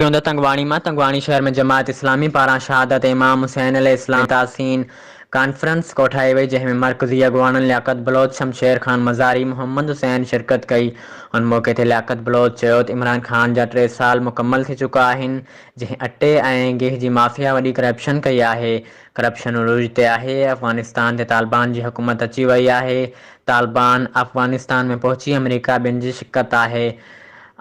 तंगवाणी शहर में जमात इस्लामी पारां शहादत इमाम हुसैन अलैहि इस्लाम तासीन कॉन्फ्रेंस कोठाई वई, जंहिं में मरकज़ी अॻुवान लियाकत बलोच, शमशेर खान मज़ारी, मोहम्मद हुसैन शिरकत कई। उन मौक़े ते लियाकत बलोच चयो त इमरान खान जा 3 साल मुकमल थी चुका आहिनि, जंहिं अटे ऐं गेह जी माफ़िया वॾी करप्शन कई आहे। करप्शन उरूज ते आहे। अफ़गानिस्तान ते तालिबान जी हुकूमत अची वई आहे। तालिबान अफ़गानिस्तान में पहुची अमेरिका ॿिनि जी शिकत आहे।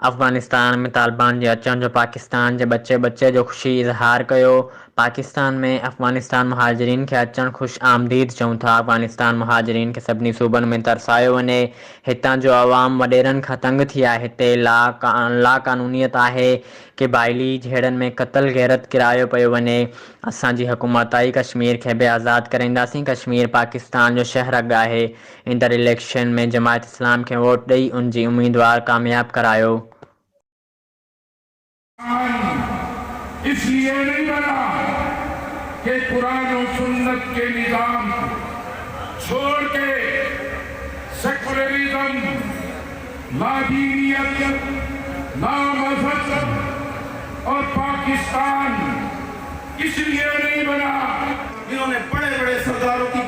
अफ़गानिस्तान में तालिबान जे अचण जो पाकिस्तान जे बचे जो ख़ुशी इज़हार कयो। पाकिस्तान में अफ़गानिस्तान मुहाजिरीन खे अचणु ख़ुशि आमदीद चऊं था। अफ़गानिस्तान मुहाजिरीन खे सभिनी सूबनि में तरसायो वञे। हितां जो अवाम वॾेरनि खां तंग थी आहे। हिते लाक़ानूनीयत आहे। क़बाइली झेड़नि में क़त्ल गैरत किरायो पियो वञे। असांजी हुकूमत आई, कश्मीर खे बि आज़ादु कराईंदासीं। कश्मीर पाकिस्तान जो शहरु आहे। ईंदड़ इलेक्शन में जमात इस्लाम खे वोट ॾेई उन जी उम्मीदवार कामयाबु करायो। इसलिए नहीं बना कि कुरान और सुन्नत के निजाम छोड़ के सेकुलरिज्म, लादीनियत, नामज़हब और पाकिस्तान इसलिए नहीं बना। इन्होंने बड़े बड़े सरदारों की